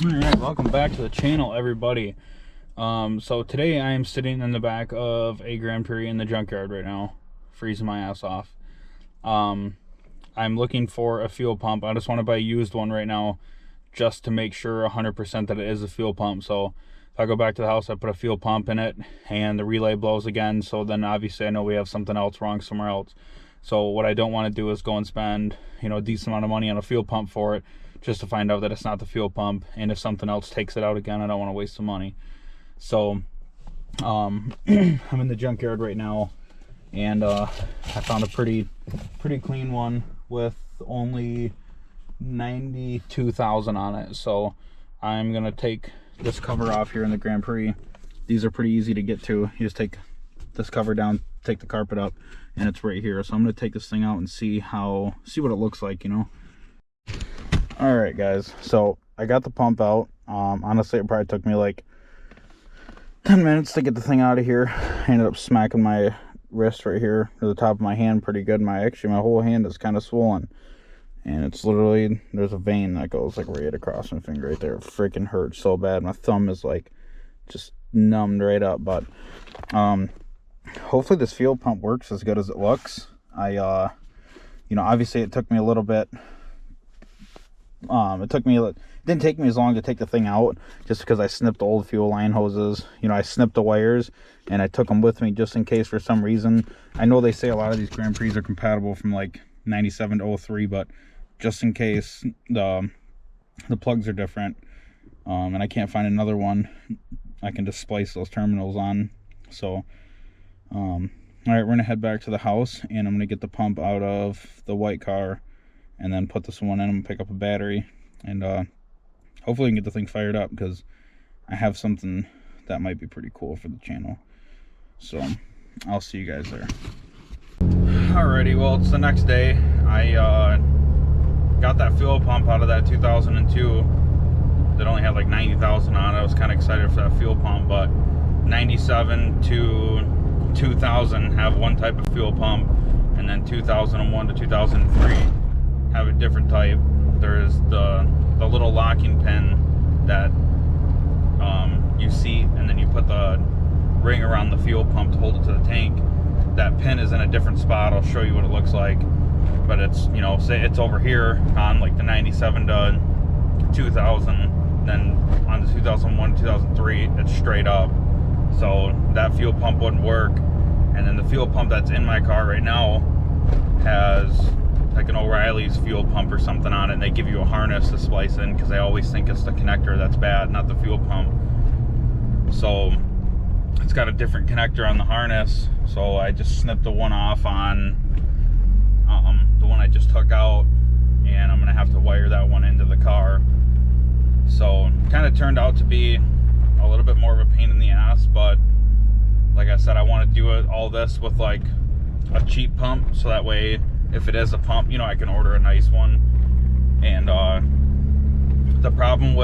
Alright, welcome back to the channel, everybody. So today I am sitting in the back of a Grand Prix in the Junkyard right now, freezing my ass off. I'm looking for a fuel pump. I just want to buy a used one right now, just to make sure 100% that it is a fuel pump. So if I go back to the house, I put a fuel pump in it, and the relay blows again, so then obviously I know we have something else wrong somewhere else. So what I don't want to do is go and spend, a decent amount of money on a fuel pump for it, just to find out that it's not the fuel pump, and if something else takes it out again, I don't want to waste the money. So I'm in the Junkyard right now, and I found a pretty clean one with only 92,000 on it. So I'm gonna take this cover off here in the Grand Prix. These are pretty easy to get to. You just take this cover down, take the carpet up, and it's right here. So I'm gonna take this thing out and see what it looks like, All right, guys, so I got the pump out. Honestly, it probably took me like 10 minutes to get the thing out of here. I ended up smacking my wrist right here to the top of my hand pretty good. My whole hand is kind of swollen, and it's literally, there's a vein that goes like right across my finger right there. It freaking hurts so bad. My thumb is like just numbed right up. But hopefully this fuel pump works as good as it looks. Obviously it took me a little bit. It didn't take me as long to take the thing out, just because I snipped the old fuel line hoses. I snipped the wires, and I took them with me just in case for some reason. I know they say a lot of these Grand Prix are compatible from like 97 to 03, but just in case the plugs are different, and I can't find another one, I can just splice those terminals on. So all right, we're gonna head back to the house, and I'm gonna get the pump out of the white car and then put this one in and pick up a battery, and hopefully we can get the thing fired up, because I have something that might be pretty cool for the channel. So I'll see you guys there. Alrighty, well, it's the next day. I got that fuel pump out of that 2002 that only had like 90,000 on it. I was kind of excited for that fuel pump, but 97 to 2000 have one type of fuel pump, and then 2001 to 2003 have a different type. There's the little locking pin that you seat, and then you put the ring around the fuel pump to hold it to the tank. That pin is in a different spot. I'll show you what it looks like, but it's, say it's over here on like the 97 to 2000, then on the 2001 2003 it's straight up, so that fuel pump wouldn't work. And then the fuel pump that's in my car right now has like an O'Reilly's fuel pump or something on it, and they give you a harness to splice in, because they always think it's the connector that's bad, not the fuel pump. So it's got a different connector on the harness, so I just snipped the one off on the one I just took out, and I'm gonna have to wire that one into the car. So kind of turned out to be a little bit more of a pain in the ass, but like I said, I want to do all this with like a cheap pump, so that way if it is a pump, I can order a nice one. And the problem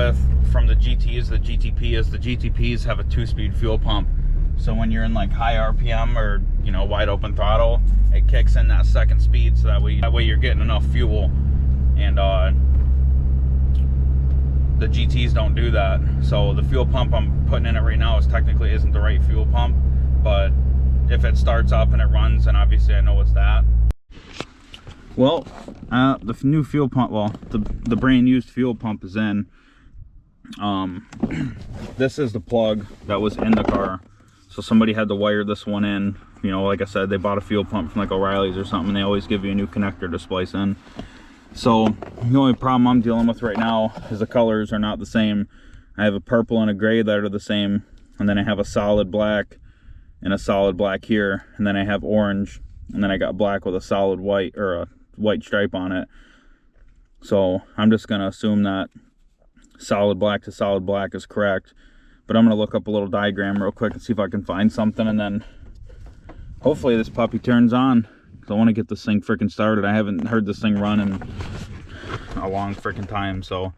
from the GTs, the GTP, is the GTPs have a 2-speed fuel pump. So when you're in like high RPM or wide open throttle, it kicks in that second speed, so that way you're getting enough fuel. And the GTs don't do that. So the fuel pump I'm putting in it right now technically isn't the right fuel pump, but if it starts up and it runs, then obviously I know it's that. Well, the new fuel pump, the brand used fuel pump is in. This is the plug that was in the car, so somebody had to wire this one in. Like I said, they bought a fuel pump from like O'Reilly's or something. They always give you a new connector to splice in. So the only problem I'm dealing with right now is the colors are not the same. I have a purple and a gray that are the same, and then I have a solid black and a solid black here, and then I have orange, and then I got black with a solid white, or a white stripe on it. So I'm just gonna assume that solid black to solid black is correct, but I'm gonna look up a little diagram real quick and see if I can find something, and then hopefully this puppy turns on, because I want to get this thing freaking started. I haven't heard this thing run in a long freaking time, so I'm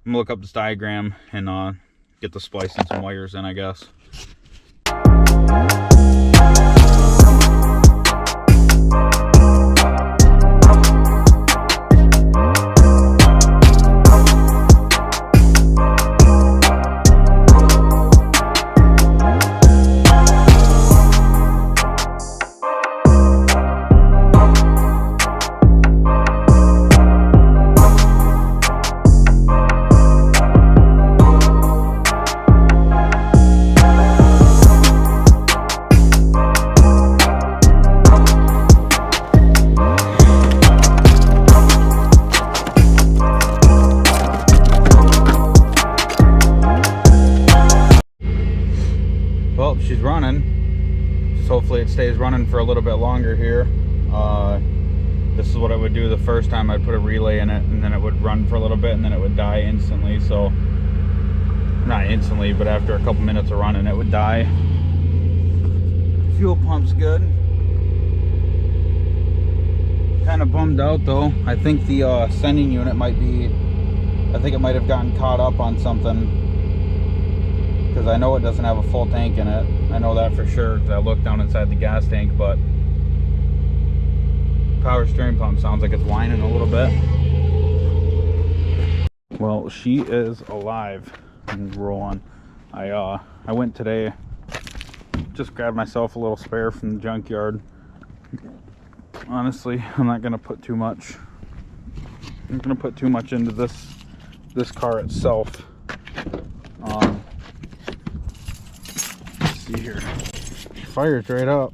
gonna look up this diagram and get the splice and some wires in, I guess. running. Just hopefully it stays running for a little bit longer here. This is what I would do the first time. I'd put a relay in it, and then it would run for a little bit, and then it would die instantly. So, not instantly, but after a couple minutes of running, it would die. Fuel pump's good. Kind of bummed out though. I think the sending unit might be, I think it might have gotten caught up on something, because I know it doesn't have a full tank in it. I know that for sure because I looked down inside the gas tank, but power steering pump sounds like it's whining a little bit. Well, she is alive and rolling. I went today, just grabbed myself a little spare from the junkyard. Honestly, I'm not gonna put too much. I'm gonna put too much into this car itself. Let's see here. Fires right up.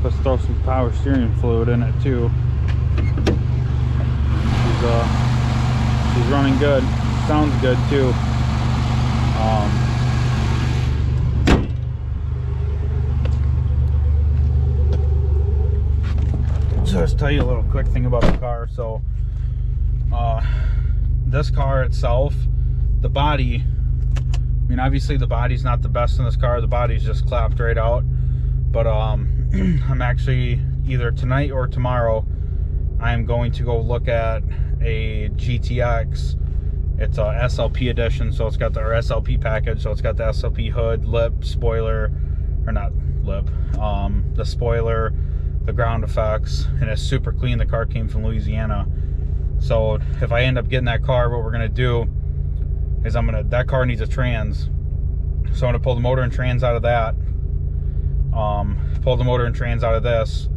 Let's throw some power steering fluid in it too. She's running good. Sounds good too. So let's tell you a little quick thing about the car. So this car itself, the body, I mean obviously the body's not the best in this car. The body's just clapped right out. But I'm actually, either tonight or tomorrow, I am going to go look at a GTX. It's a SLP edition, so it's got the SLP package. So it's got the SLP hood, lip, spoiler, or not lip, the spoiler, the ground effects, and it's super clean. The car came from Louisiana. So if I end up getting that car, what we're gonna do is that car needs a trans. So I'm gonna pull the motor and trans out of that. Pull the motor and trans out of this.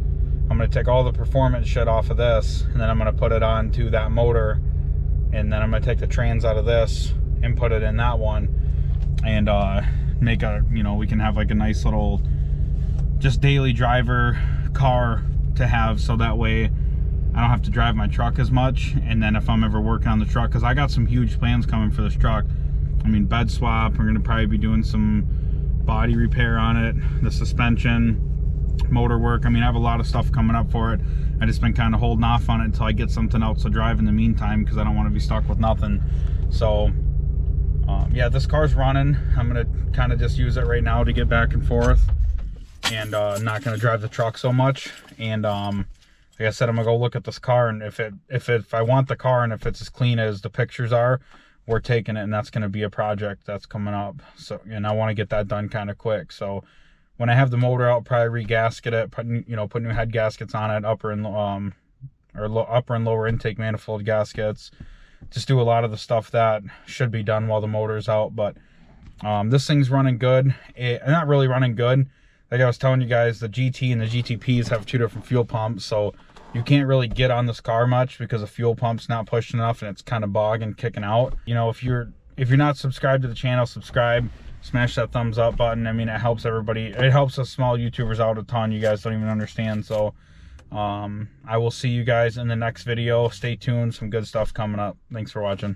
I'm going to take all the performance shit off of this, and then I'm going to put it onto that motor, and then I'm going to take the trans out of this and put it in that one, and make a, you know, we can have like a nice little just daily driver car to have, so that way I don't have to drive my truck as much. And then if I'm ever working on the truck, because I got some huge plans coming for this truck. I mean, bed swap, we're going to probably be doing some body repair on it, the suspension, motor work. I mean, I have a lot of stuff coming up for it. I just been kind of holding off on it until I get something else to drive in the meantime, because I don't want to be stuck with nothing. So yeah, this car's running. I'm gonna kind of just use it right now to get back and forth, and I'm not gonna drive the truck so much. And like I said, I'm gonna go look at this car, and if I want the car and if it's as clean as the pictures are, we're taking it, and that's going to be a project that's coming up. So, and I want to get that done kind of quick. So when I have the motor out, probably re-gasket it, put new head gaskets on it, upper and lower intake manifold gaskets. Just do a lot of the stuff that should be done while the motor's out. But this thing's running good. Not really running good. Like I was telling you guys, the GT and the GTPs have two different fuel pumps, so you can't really get on this car much because the fuel pump's not pushed enough and it's kind of bogging, kicking out. You know, if you're not subscribed to the channel, subscribe, smash that thumbs up button. I mean, it helps everybody. It helps us small YouTubers out a ton. You guys don't even understand. So I will see you guys in the next video. Stay tuned. Some good stuff coming up. Thanks for watching.